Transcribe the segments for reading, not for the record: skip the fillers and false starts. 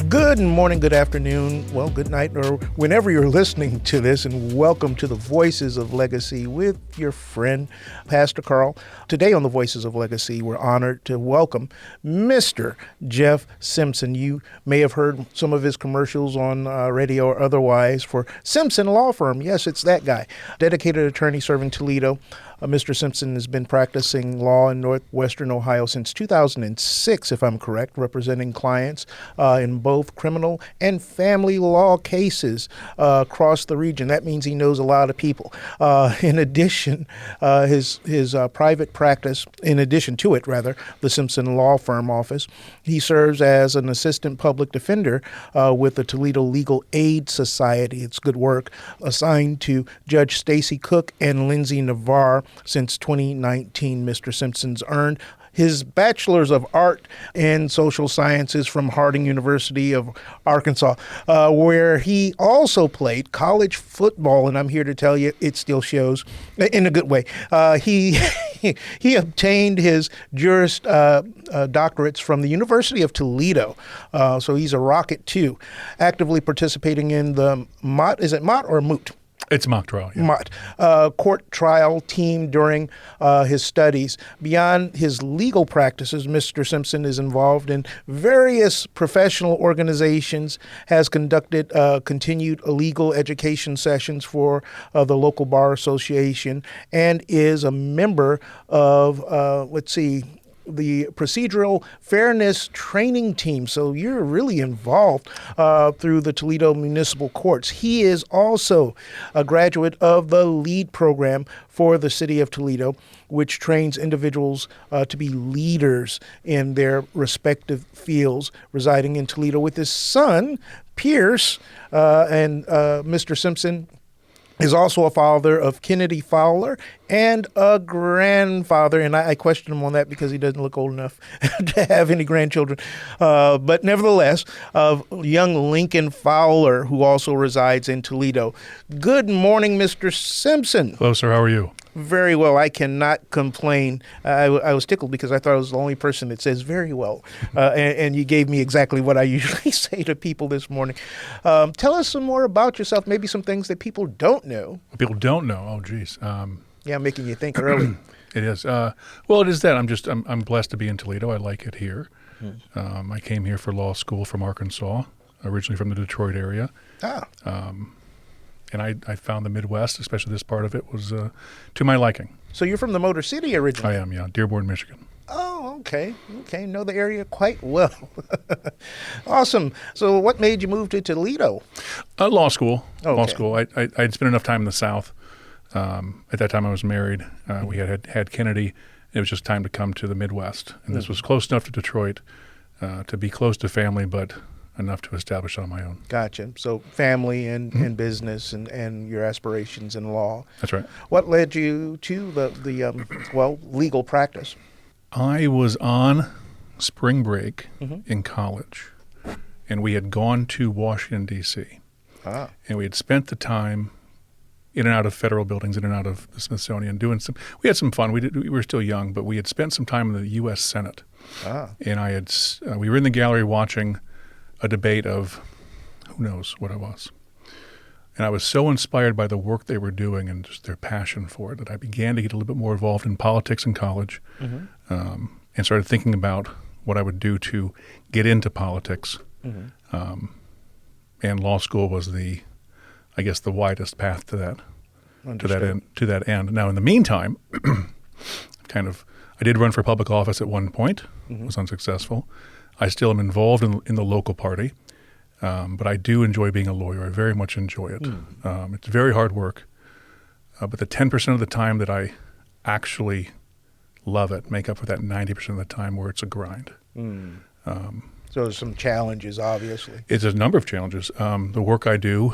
Good morning, good afternoon, well, good night, or whenever you're listening to this, and welcome to the Voices of Legacy with your friend, Pastor Carl. Today on the Voices of Legacy, we're honored to welcome Mr. Jeff Simpson. You may have heard some of his commercials on radio or otherwise for Simpson Law Firm. Yes, it's that guy. Dedicated attorney serving Toledo. Mr. Simpson has been practicing law in northwestern Ohio since 2006, if I'm correct, representing clients in both criminal and family law cases across the region. That means he knows a lot of people. In addition, his private practice, in addition to it, rather, the Simpson Law Firm office, he serves as an assistant public defender with the Toledo Legal Aid Society. It's good work, assigned to Judge Stacy Cook and Lindsay Navarre. Since 2019, Mr. Simpson's earned his Bachelor's of Art in Social Sciences from Harding University of Arkansas, where he also played college football, and I'm here to tell you it still shows in a good way. He obtained his Juris doctorates from the University of Toledo, so he's a rocket too, actively participating in the Mott, is it Mott or Moot? It's mock trial, yeah. Mott, court trial team during his studies. Beyond his legal practices, Mr. Simpson is involved in various professional organizations, has conducted continued legal education sessions for the local bar association, and is a member of, the procedural fairness training team. So you're really involved through the Toledo Municipal Courts. He is also a graduate of the LEAD program for the city of Toledo, which trains individuals to be leaders in their respective fields, residing in Toledo with his son, Pierce, and Mr. Simpson is also a father of Kennedy Fowler and a grandfather. And I question him on that because he doesn't look old enough to have any grandchildren. But nevertheless, of young Lincoln Fowler, who also resides in Toledo. Good morning, Mr. Simpson. Hello, sir. How are you? Very well. I cannot complain. I was tickled because I thought I was the only person that says very well. And you gave me exactly what I usually say to people this morning. Tell us some more about yourself, maybe some things that people don't know. People don't know? Oh, geez. Yeah, I'm making you think early. It is. Well, it is that. I'm blessed to be in Toledo. I like it here. I came here for law school from Arkansas, originally from the Detroit area. And I found the Midwest, especially this part of it, was to my liking. So you're from the Motor City originally? I am, yeah. Dearborn, Michigan. Oh, okay. Okay, know the area quite well. Awesome. So what made you move to Toledo? Law school. Okay. Law school. I'd spent enough time in the South. At that time I was married. We had Kennedy. It was just time to come to the Midwest. And this was close enough to Detroit to be close to family, but enough to establish on my own. Gotcha. So family and business and your aspirations in law. That's right. What led you to the legal practice? I was on spring break in college, and we had gone to Washington, D.C., and we had spent the time in and out of federal buildings, in and out of the Smithsonian, we had some fun. We were still young, but we had spent some time in the U.S. Senate. And we were in the gallery watching a debate of who knows what it was. And I was so inspired by the work they were doing and just their passion for it that I began to get a little bit more involved in politics in college and started thinking about what I would do to get into politics. And law school was the widest path to that end. Now, in the meantime, I did run for public office at one point, was unsuccessful. I still am involved in the local party, but I do enjoy being a lawyer. I very much enjoy it. It's very hard work, but the 10% of the time that I actually love it make up for that 90% of the time where it's a grind. So there's some challenges, obviously. It's a number of challenges. The work I do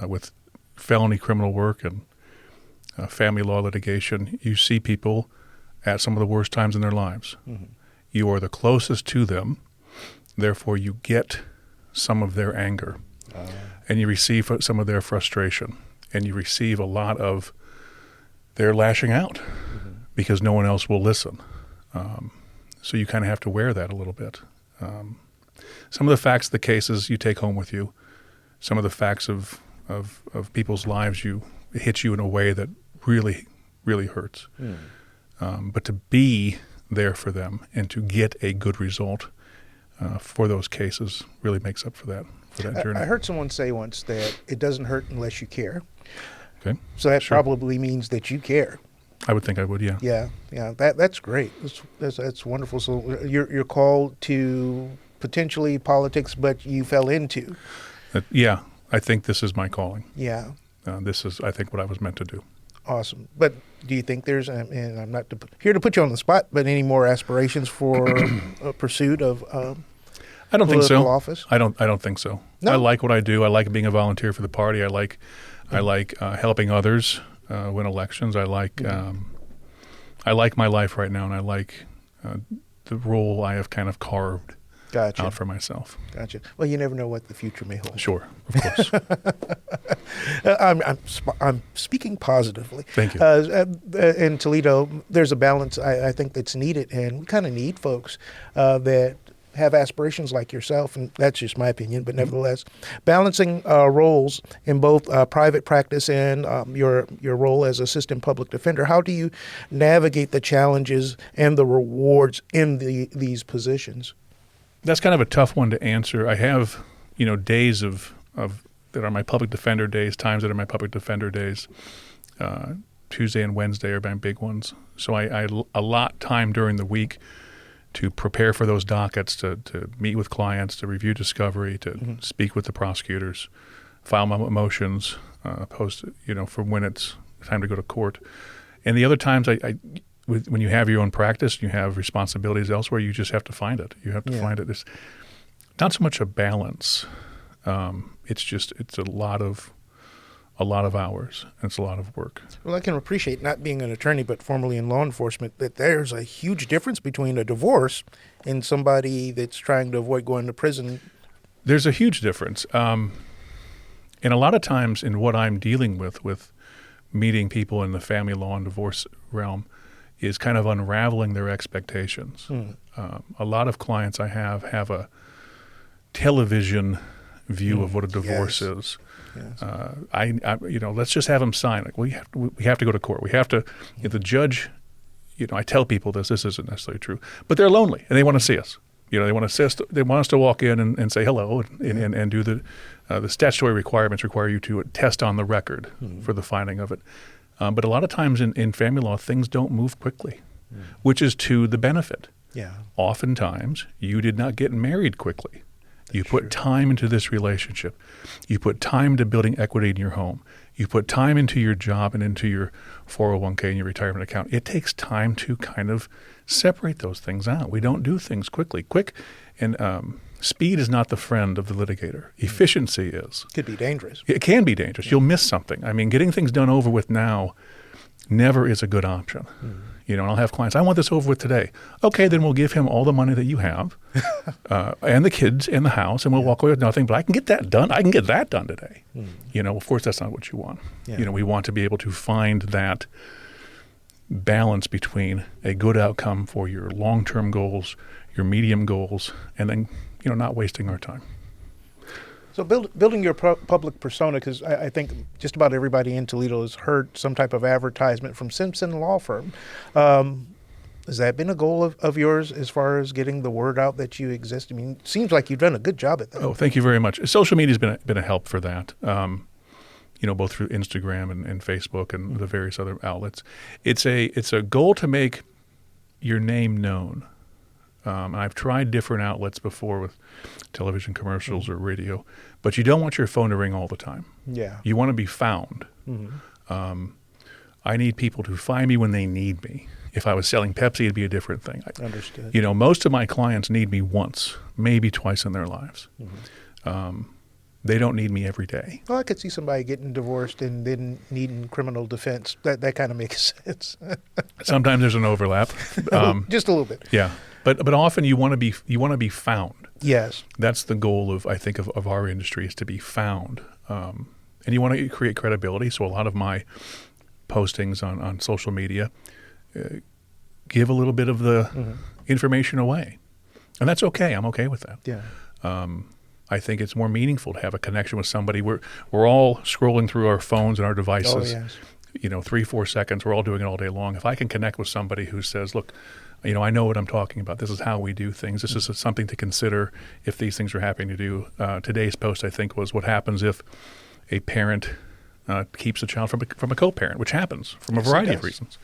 with felony criminal work and family law litigation, you see people at some of the worst times in their lives. You are the closest to them, therefore you get some of their anger, and you receive some of their frustration, and you receive a lot of their lashing out because no one else will listen. So you kind of have to wear that a little bit. Some of the facts of the cases you take home with you. Some of the facts of people's lives hit you in a way that really, really hurts. But to be there for them and to get a good result for those cases really makes up for that journey. I heard someone say once that it doesn't hurt unless you care. Okay. So that probably means that you care. I would think I would, yeah. Yeah. That's great. That's wonderful. So you're called to potentially politics, but you fell into. Yeah, I think this is my calling. Yeah. This is, I think, what I was meant to do. Awesome. But do you think there's, and I'm not here to put you on the spot, but any more aspirations for a pursuit of I don't think so. Office? I don't think so. No? I like what I do. I like being a volunteer for the party. I like helping others win elections. I like my life right now, and I like the role I have kind of carved out for myself. Gotcha. Well, you never know what the future may hold. Sure, of course. I'm speaking positively. Thank you. In Toledo, there's a balance I think that's needed, and we kind of need folks that have aspirations like yourself, and that's just my opinion, but nevertheless, balancing roles in both private practice and your role as assistant public defender. How do you navigate the challenges and the rewards in these positions? That's kind of a tough one to answer. I have, days of that are my public defender days, times that are my public defender days. Tuesday and Wednesday are my big ones. So I allot time during the week to prepare for those dockets, to meet with clients, to review discovery, to speak with the prosecutors, file my motions, post, for when it's time to go to court. And the other times when you have your own practice, you have responsibilities elsewhere, you just have to find it. You have to find it. It's not so much a balance. It's a lot of hours, and it's a lot of work. Well, I can appreciate, not being an attorney but formerly in law enforcement, that there's a huge difference between a divorce and somebody that's trying to avoid going to prison. There's a huge difference. And a lot of times in what I'm dealing with meeting people in the family law and divorce realm is kind of unraveling their expectations. A lot of clients I have a television view of what a divorce is. Yes. Let's just have them sign. Like, we have to go to court. We have to. The judge, I tell people this isn't necessarily true, but they're lonely and they want to see us. They want us to walk in and say hello and do the statutory requirements require you to test on the record for the finding of it. But a lot of times in family law, things don't move quickly, which is to the benefit. Yeah. Oftentimes, you did not get married quickly. You put time into this relationship. You put time into building equity in your home. You put time into your job and into your 401k and your retirement account. It takes time to kind of separate those things out. We don't do things quickly. And speed is not the friend of the litigator. Efficiency is. Could be dangerous. It can be dangerous. You'll miss something. I mean, getting things done over with now never is a good option. And I'll have clients, I want this over with today. Okay, then we'll give him all the money that you have and the kids and the house, and we'll walk away with nothing. But I can get that done. I can get that done today. Of course, that's not what you want. Yeah. We want to be able to find that balance between a good outcome for your long-term goals, your medium goals, and then, not wasting our time. So building your public persona, because I think just about everybody in Toledo has heard some type of advertisement from Simpson Law Firm. Has that been a goal of yours as far as getting the word out that you exist? I mean, it seems like you've done a good job at that. Oh, thank you very much. Social media has been a help for that, both through Instagram and Facebook and the various other outlets. It's a goal to make your name known. I've tried different outlets before with television commercials or radio, but you don't want your phone to ring all the time. Yeah. You want to be found. I need people to find me when they need me. If I was selling Pepsi, it'd be a different thing. Understood. Most of my clients need me once, maybe twice in their lives. They don't need me every day. Well, I could see somebody getting divorced and then needing criminal defense. That kind of makes sense. Sometimes there's an overlap. Just a little bit. Yeah. But often you want to be found. Yes. That's the goal of our industry, is to be found. And you want to create credibility. So a lot of my postings on social media give a little bit of the information away. And that's okay. I'm okay with that. Yeah. I think it's more meaningful to have a connection with somebody. We're all scrolling through our phones and our devices. Oh, yes. 3-4 seconds. We're all doing it all day long. If I can connect with somebody who says, look, I know what I'm talking about. This is how we do things. This is something to consider if these things are happening to do. Today's post, I think, was what happens if a parent keeps a child from a co-parent, which happens from a variety of reasons.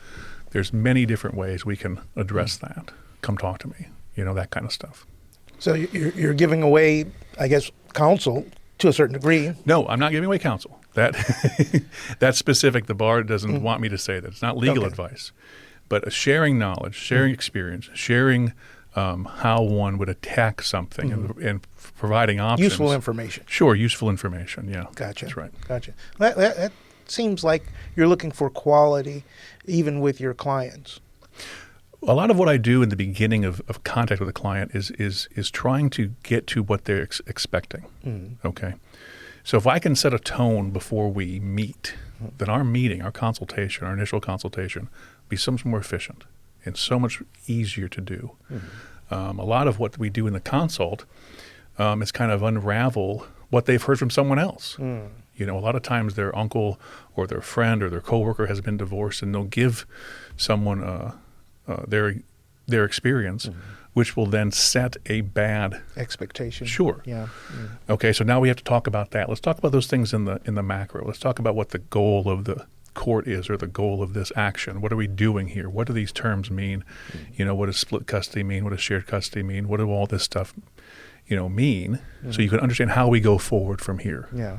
There's many different ways we can address that. Come talk to me, that kind of stuff. So you're giving away, I guess, counsel to a certain degree. No, I'm not giving away counsel. That's specific. The bar doesn't want me to say that. It's not legal advice. But sharing knowledge, sharing experience, sharing how one would attack something and providing options. Useful information. Sure, useful information, yeah. Gotcha. That's right. Gotcha. That seems like you're looking for quality even with your clients. A lot of what I do in the beginning of contact with a client is trying to get to what they're expecting, okay? So if I can set a tone before we meet, then our meeting, our consultation, our initial consultation, will be so much more efficient and so much easier to do. A lot of what we do in the consult is kind of unravel what they've heard from someone else. A lot of times their uncle or their friend or their coworker has been divorced, and they'll give someone their experience, which will then set a bad expectation. Sure. Yeah. Okay, so now we have to talk about that. Let's talk about those things in the macro. Let's talk about what the goal of the court is, or the goal of this action. What are we doing here? What do these terms mean? What does split custody mean? What does shared custody mean? What do all this stuff, mean? So you can understand how we go forward from here. Yeah.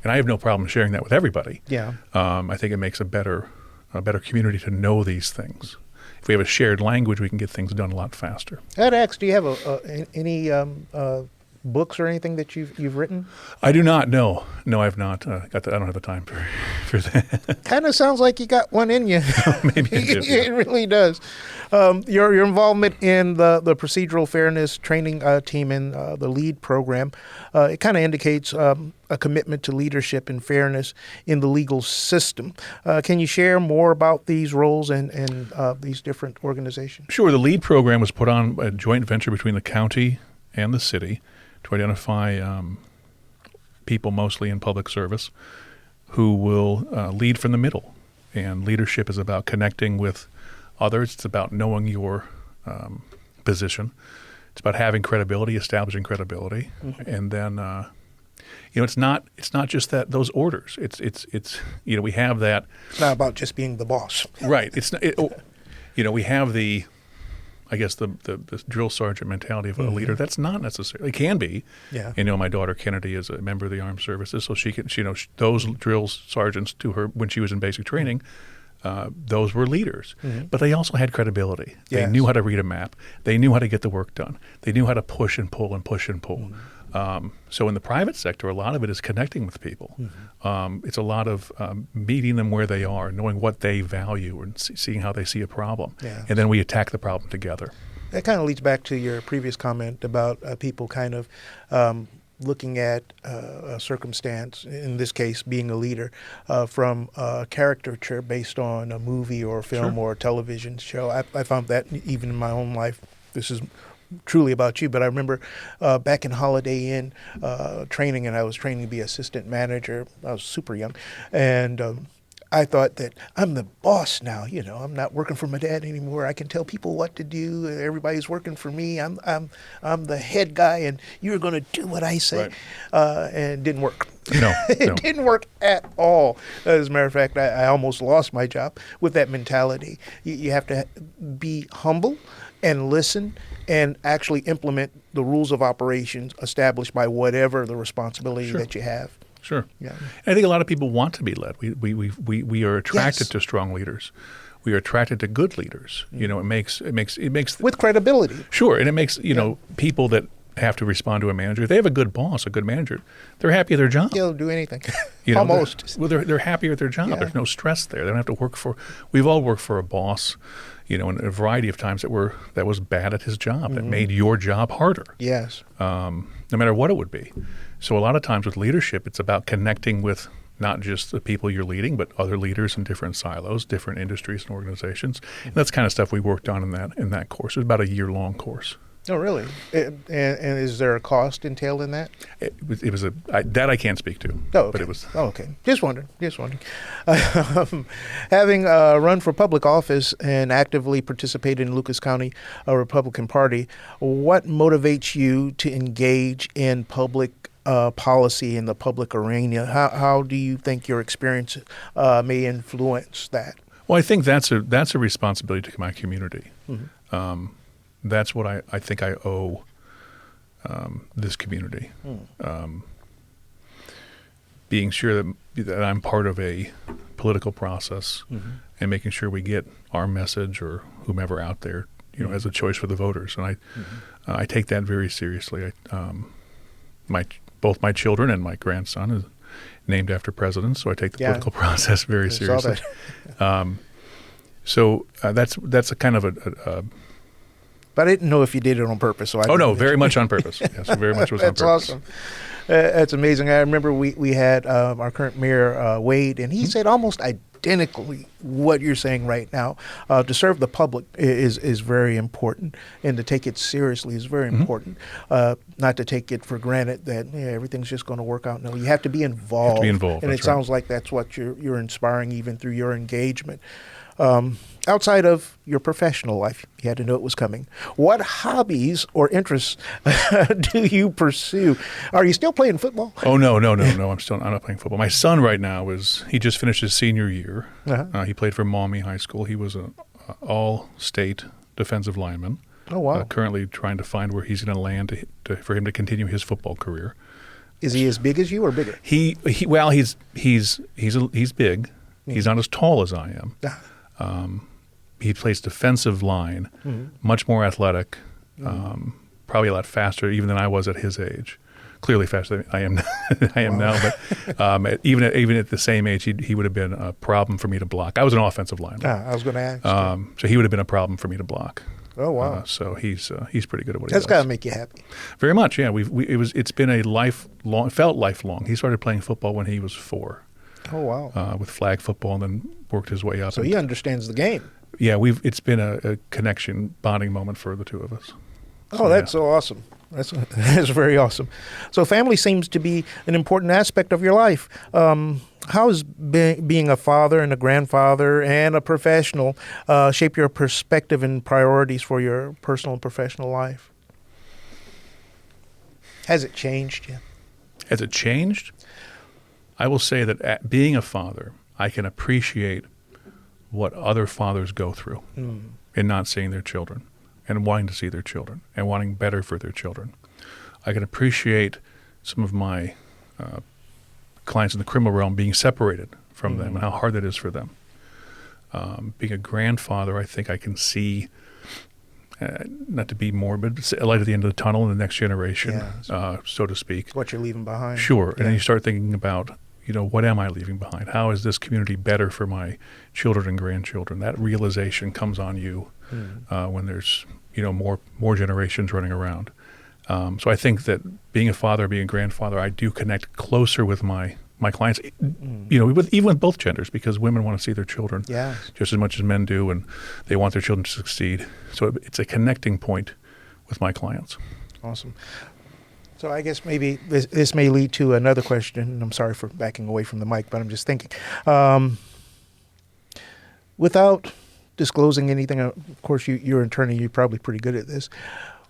And I have no problem sharing that with everybody. Yeah. I think it makes a better community to know these things. If we have a shared language, we can get things done a lot faster. I'd ask, do you have any books or anything that you've written? I do not. No, I have not. I don't have the time for that. Kind of sounds like you got one in you. Maybe I do. It really does. Your involvement in the procedural fairness training team in the LEAD program, it kind of indicates a commitment to leadership and fairness in the legal system. Can you share more about these roles and these different organizations? Sure. The LEAD program was put on a joint venture between the county and the city to identify people mostly in public service who will lead from the middle. And leadership is about connecting with others. It's about knowing your position. It's about having credibility, establishing credibility, and then it's not just that those orders. It's we have that. It's not about just being the boss, right? We have the drill sergeant mentality of a leader. That's not necessarily. It can be. Yeah. My daughter Kennedy is a member of the armed services, so she can. Those drill sergeants to her when she was in basic training. Those were leaders, but they also had credibility. Yes. They knew how to read a map. They knew how to get the work done. They knew how to push and pull and push and pull. So in the private sector, a lot of it is connecting with people. It's a lot of meeting them where they are, knowing what they value, and seeing how they see a problem. Yes. And then we attack the problem together. That kind of leads back to your previous comment about people kind of looking at a circumstance, in this case being a leader, from a caricature based on a movie or a film or a television show. I found that even in my own life. This is truly about you, but I remember back in Holiday Inn training, and I was training to be assistant manager. I was super young, and I thought that I'm the boss now. I'm not working for my dad anymore. I can tell people what to do. Everybody's working for me. I'm the head guy, and you're going to do what I say. Right. And it didn't work. No, it didn't work at all. As a matter of fact, I almost lost my job with that mentality. You have to be humble and listen and actually implement the rules of operations established by whatever the responsibility that you have. Sure. Yeah. I think a lot of people want to be led. We are attracted to strong leaders. We are attracted to good leaders. It makes with credibility. Sure, and it makes people that have to respond to a manager. If they have a good boss, a good manager, they're happy at their job. They'll do anything. Almost. They're happy at their job. Yeah. There's no stress there. They don't have to work for. We've all worked for a boss, in a variety of times that was bad at his job, that made your job harder. Yes. No matter what it would be. So a lot of times with leadership, it's about connecting with not just the people you're leading, but other leaders in different silos, different industries and organizations. And that's the kind of stuff we worked on in that course. It was about a year-long course. Oh, really? And is there a cost entailed in that? It was that I can't speak to. Oh, okay. But it was. Oh, okay. Just wondering. Having run for public office and actively participated in Lucas County Republican Party, what motivates you to engage in public policy in the public arena? How do you think your experience may influence that? Well, I think that's a responsibility to my community. Mm-hmm. That's what I think I owe this community. Being sure that I'm part of a political process and making sure we get our message or whomever out there, as a choice for the voters. And I take that very seriously. Both my children and my grandson is named after presidents, so I take the political process very seriously. So that's a kind of a but I didn't know if you did it on purpose. So no, very much on purpose. Yes, very much was on purpose. That's awesome. That's amazing. I remember we had our current mayor, Wade, and he said almost identically what you're saying right now. To serve the public is very important, and to take it seriously is very important. Not to take it for granted that everything's just going to work out. No, you have to be involved. You have to be involved. And it sounds like that's what you're inspiring even through your engagement. Outside of your professional life, you had to know it was coming. What hobbies or interests do you pursue? Are you still playing football? Oh, no. I'm not playing football. My son right now he just finished his senior year. He played for Maumee High School. He was an all-state defensive lineman. Oh, wow. Currently trying to find where he's going to land for him to continue his football career. Is he as big as you or bigger? He's big. He's not as tall as I am. He plays defensive line, much more athletic, probably a lot faster even than I was at his age. Clearly faster than I am now. But even at the same age, he would have been a problem for me to block. I was an offensive lineman. I was going to ask. So he would have been a problem for me to block. Oh, wow. So he's pretty good at what he does. That's got to make you happy. Very much, yeah. It's been a lifelong. He started playing football when he was 4. Oh, wow. With flag football, and then worked his way up. So he understands the game. Yeah, it's been a connection, bonding moment for the two of us. Oh, that's so awesome. That's very awesome. So family seems to be an important aspect of your life. How has being a father and a grandfather and a professional shape your perspective and priorities for your personal and professional life? Has it changed yet? Has it changed? I will say that being a father, I can appreciate what other fathers go through in not seeing their children and wanting to see their children and wanting better for their children. I can appreciate some of my clients in the criminal realm being separated from them and how hard that is for them. Being a grandfather, I think I can see, not to be morbid, a light at the end of the tunnel in the next generation, so to speak. What you're leaving behind. Sure. And then you start thinking about, what am I leaving behind? How is this community better for my children and grandchildren? That realization comes on you when there's, more generations running around. So I think that being a father, being a grandfather, I do connect closer with my clients, even with both genders, because women want to see their children just as much as men do, and they want their children to succeed. So it's a connecting point with my clients. Awesome. So I guess maybe this may lead to another question. I'm sorry for backing away from the mic, but I'm just thinking. Without disclosing anything, of course, you're an attorney, you're probably pretty good at this.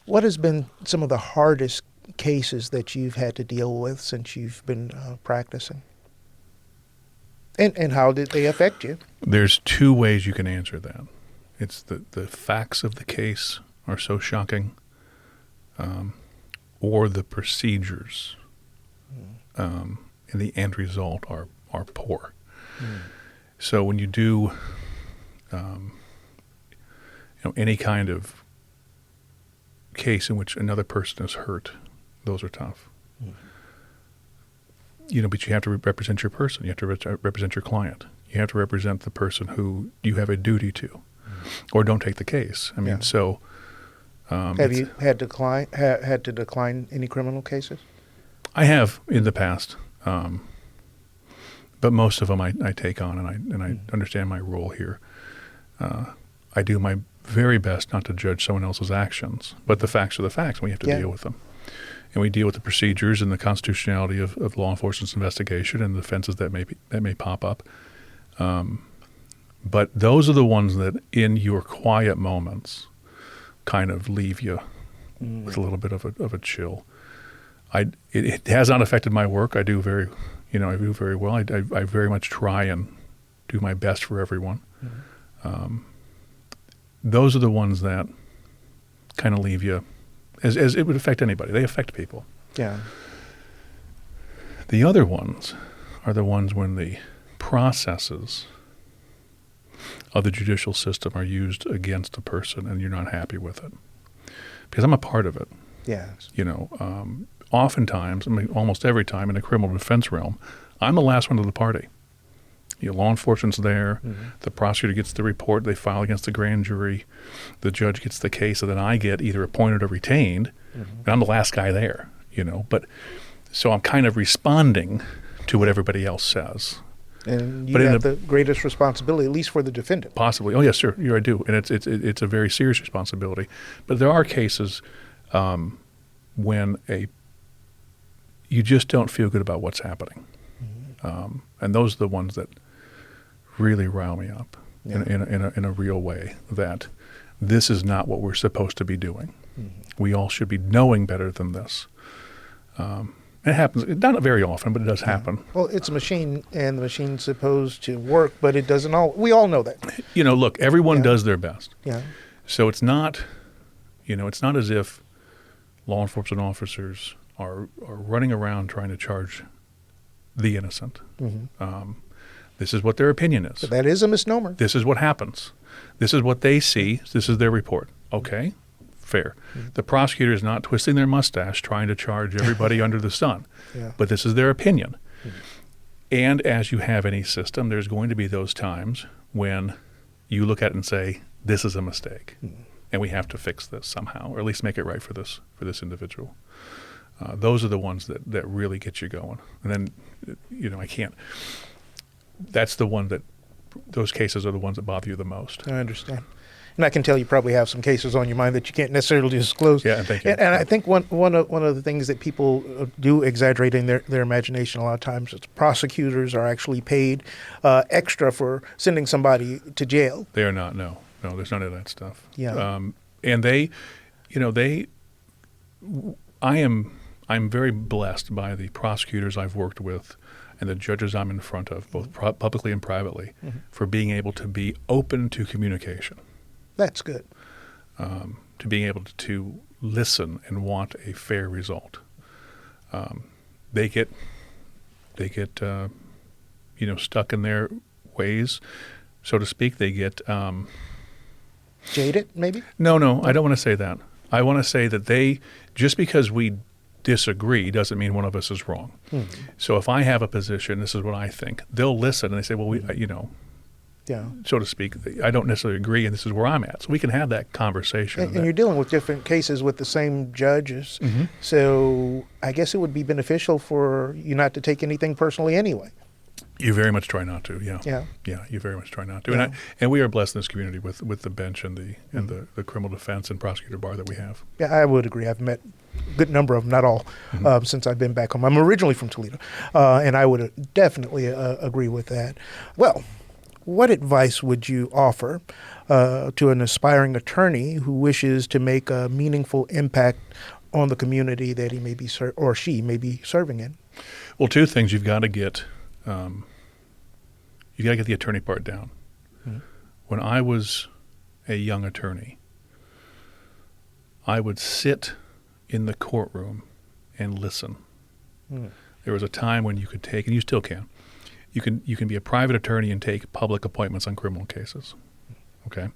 What has been some of the hardest cases that you've had to deal with since you've been practicing? And how did they affect you? There's 2 ways you can answer that. It's the facts of the case are so shocking, or the procedures and the end result are poor. So when you do any kind of case in which another person is hurt, those are tough. But you have to represent your person. You have to represent your client. You have to represent the person who you have a duty to, or don't take the case. I mean, so. Have you had to decline any criminal cases? I have in the past, but most of them I take on, and I understand my role here. I do my very best not to judge someone else's actions, but the facts are the facts, and we have to deal with them. And we deal with the procedures and the constitutionality of law enforcement's investigation and the offenses that may pop up. But those are the ones that, in your quiet moments, kind of leave you with a little bit of a chill. It has not affected my work. I do very well. I very much try and do my best for everyone. Those are the ones that kind of leave you, as it would affect anybody. They affect people. Yeah. The other ones are the ones when the processes of the judicial system are used against a person and you're not happy with it. Because I'm a part of it. Yes. Oftentimes, almost every time in the criminal defense realm, I'm the last one to the party. Law enforcement's there. The prosecutor gets the report. They file against the grand jury. The judge gets the case, and then I get either appointed or retained, and I'm the last guy there. But so I'm kind of responding to what everybody else says. And you have the greatest responsibility, at least for the defendant. Possibly. Oh, yes, sir. I do. And it's a very serious responsibility. But there are cases when you just don't feel good about what's happening. And those are the ones that really rile me up in a real way, that this is not what we're supposed to be doing. We all should be knowing better than this. It happens, not very often, but it does happen. Well, it's a machine, and the machine's supposed to work, but it doesn't we all know that. Look, everyone does their best. Yeah. So it's not as if law enforcement officers are running around trying to charge the innocent. This is what their opinion is. But that is a misnomer. This is what happens. This is what they see. This is their report. Okay, fair. The prosecutor is not twisting their mustache trying to charge everybody under the sun. But this is their opinion. And as you have any system, there's going to be those times when you look at it and say, this is a mistake, and we have to fix this somehow, or at least make it right for this individual. Those are the ones that really get you going. And then, I can't. That's the one those cases are the ones that bother you the most. I understand. And I can tell you probably have some cases on your mind that you can't necessarily disclose. Yeah, thank you. And I think one of the things that people do exaggerate in their imagination a lot of times is prosecutors are actually paid extra for sending somebody to jail. They are not. No, there's none of that stuff. Yeah. And I'm very blessed by the prosecutors I've worked with and the judges I'm in front of, both publicly and privately, for being able to be open to communication. That's good. To being able to listen and want a fair result. They get stuck in their ways, so to speak. They get jaded, maybe? No, I don't want to say that. I want to say that just because we disagree doesn't mean one of us is wrong. So if I have a position, this is what I think, they'll listen and they say, well, so to speak, I don't necessarily agree, and this is where I'm at. So we can have that conversation. And you're dealing with different cases with the same judges. So I guess it would be beneficial for you not to take anything personally anyway. You very much try not to, Yeah, you very much try not to. Yeah. And we are blessed in this community with the bench and the criminal defense and prosecutor bar that we have. Yeah, I would agree. I've met a good number of them, not all, since I've been back home. I'm originally from Toledo, and I would definitely agree with that. Well, what advice would you offer to an aspiring attorney who wishes to make a meaningful impact on the community that he may be or she may be serving in? Well, two things. You've got to get the attorney part down. When I was a young attorney, I would sit in the courtroom and listen. There was a time when you could take, and you still can, you can be a private attorney and take public appointments on criminal cases. Okay?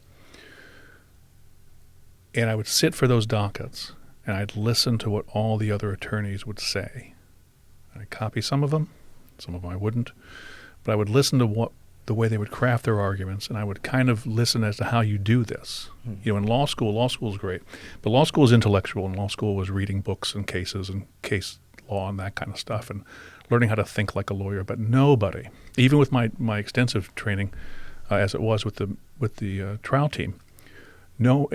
And I would sit for those dockets, and I'd listen to what all the other attorneys would say. I'd copy some of them I wouldn't, but I would listen to the way they would craft their arguments, and I would kind of listen as to how you do this. In law school is great, but law school is intellectual, and law school was reading books and cases and case law and that kind of stuff, and learning how to think like a lawyer. But nobody, even with my extensive training, as it was with the trial team, no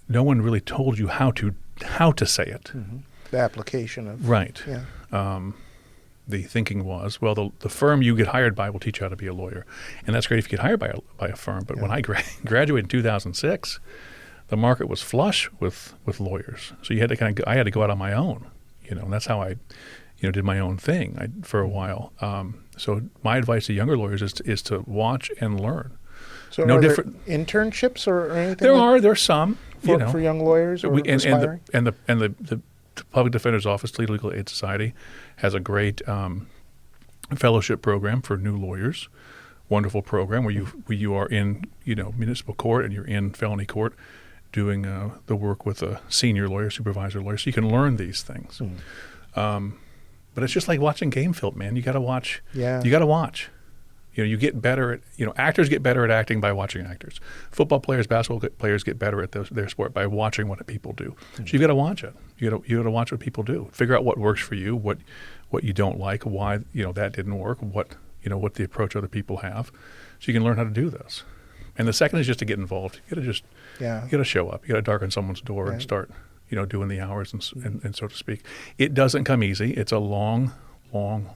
one really told you how to say it. Mm-hmm. The application of Right. Yeah. The thinking was, well, the firm you get hired by will teach you how to be a lawyer, and that's great if you get hired by a firm. But when I graduated in 2006, the market was flush with lawyers, so you had to I had to go out on my own, and that's how I, did my own thing for a while. So my advice to younger lawyers is to watch and learn. So no are different there internships or anything? There's some for young lawyers or aspiring? and the Public Defender's Office, Toledo Legal Aid Society, has a great fellowship program for new lawyers. Wonderful program where you are in municipal court and you're in felony court doing the work with a senior lawyer, supervisor lawyer, so you can learn these things. But it's just like watching game film, man. You got to watch. Yeah. You got to watch. You get better at, actors get better at acting by watching actors. Football players, basketball players get better at their sport by watching what people do. So you got to watch it. You got to watch what people do. Figure out what works for you, what you don't like, why that didn't work, what the approach other people have, so you can learn how to do this. And the second is just to get involved. You got to you got to show up. You got to darken someone's door and start doing the hours and so to speak. It doesn't come easy. It's a long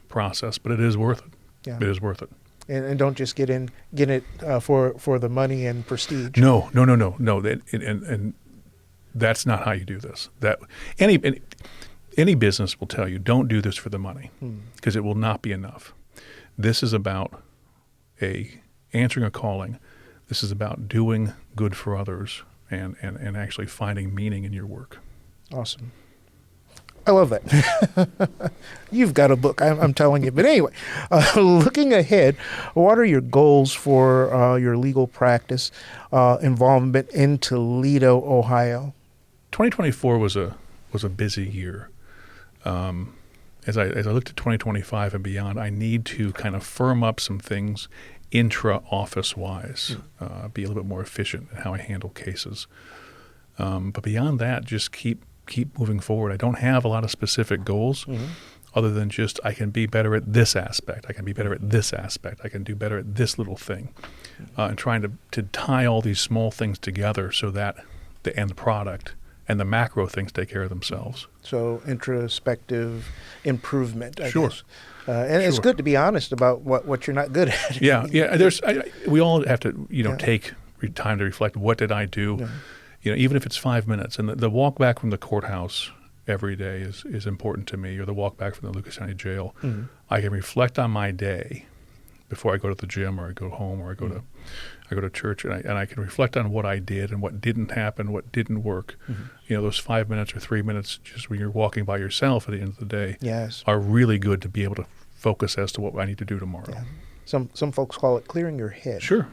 process, but it is worth it. Yeah. It is worth it. And don't just get it for the money and prestige. No. And that's not how you do this. That any business will tell you, don't do this for the money, because it will not be enough. This is about answering a calling. This is about doing good for others and actually finding meaning in your work. Awesome. I love that. You've got a book, I'm telling you. But anyway, looking ahead, what are your goals for your legal practice involvement in Toledo, Ohio? 2024 was a busy year. As I looked at 2025 and beyond, I need to kind of firm up some things intra-office wise, be a little bit more efficient in how I handle cases. But beyond that, just keep moving forward. I don't have a lot of specific goals other than just I can be better at this aspect. I can be better at this aspect. I can do better at this little thing. And trying to tie all these small things together so that the end product and the macro things take care of themselves. So introspective improvement, I Sure. guess. And it's good to be honest about what you're not good at. Yeah. We all have to, take time to reflect. What did I do? Yeah. Even if it's 5 minutes. And the walk back from the courthouse every day is important to me, or the walk back from the Lucas County Jail. I can reflect on my day before I go to the gym or I go home or I go to church, and I can reflect on what I did and what didn't happen, what didn't work. Those 5 minutes or 3 minutes just when you're walking by yourself at the end of the day are really good to be able to focus as to what I need to do tomorrow. Yeah. Some folks call it clearing your head. Sure.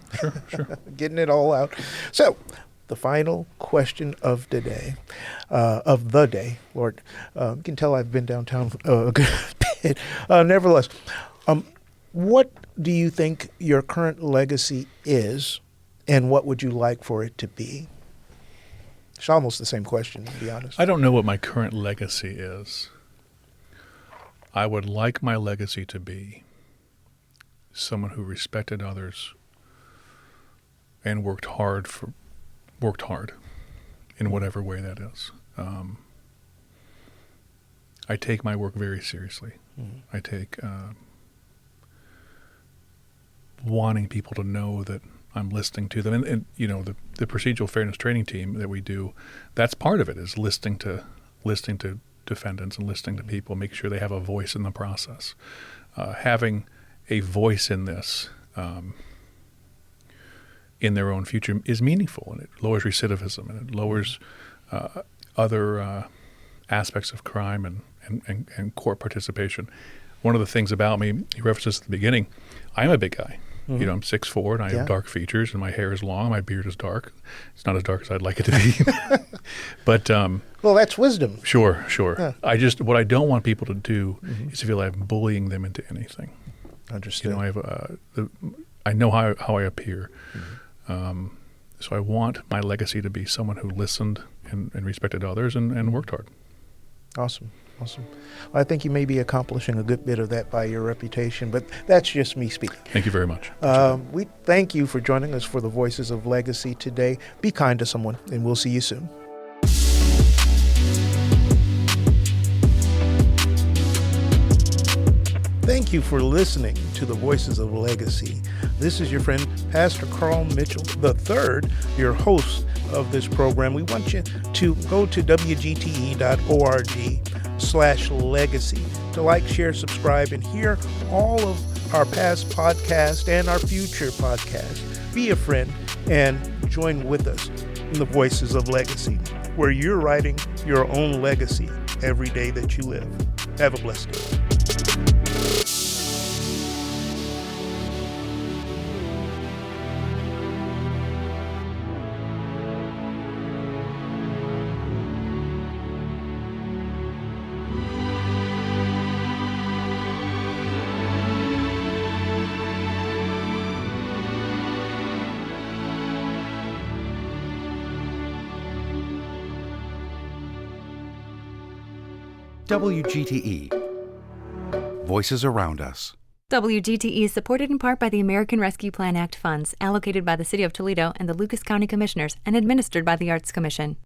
Getting it all out. So the final question of the day, Lord. You can tell I've been downtown a good bit. Nevertheless, what do you think your current legacy is, and what would you like for it to be? It's almost the same question, to be honest. I don't know what my current legacy is. I would like my legacy to be someone who respected others and worked hard in whatever way that is. I take my work very seriously. I take wanting people to know that I'm listening to them. And the procedural fairness training team that we do, that's part of it, is listening to defendants and listening to people, making sure they have a voice in the process. Having a voice in this in their own future is meaningful, and it lowers recidivism, and it lowers other aspects of crime and court participation. One of the things about me, you referenced this at the beginning, I'm a big guy. I'm 6'4", and I have dark features, and my hair is long, my beard is dark. It's not as dark as I'd like it to be. But well, that's wisdom. Sure. Yeah. What I don't want people to do is to feel like I'm bullying them into anything. Understood. I know how I appear. So I want my legacy to be someone who listened and respected others and worked hard. Awesome. Awesome. Well, I think you may be accomplishing a good bit of that by your reputation, but that's just me speaking. Thank you very much. We thank you for joining us for the Voices of Legacy today. Be kind to someone, and we'll see you soon. Thank you for listening to the Voices of Legacy. This is your friend, Pastor Carl Mitchell III, your host of this program. We want you to go to wgte.org/legacy to like, share, subscribe, and hear all of our past podcasts and our future podcasts. Be a friend and join with us in the Voices of Legacy, where you're writing your own legacy every day that you live. Have a blessed day. WGTE. Voices Around Us. WGTE is supported in part by the American Rescue Plan Act funds allocated by the City of Toledo and the Lucas County Commissioners and administered by the Arts Commission.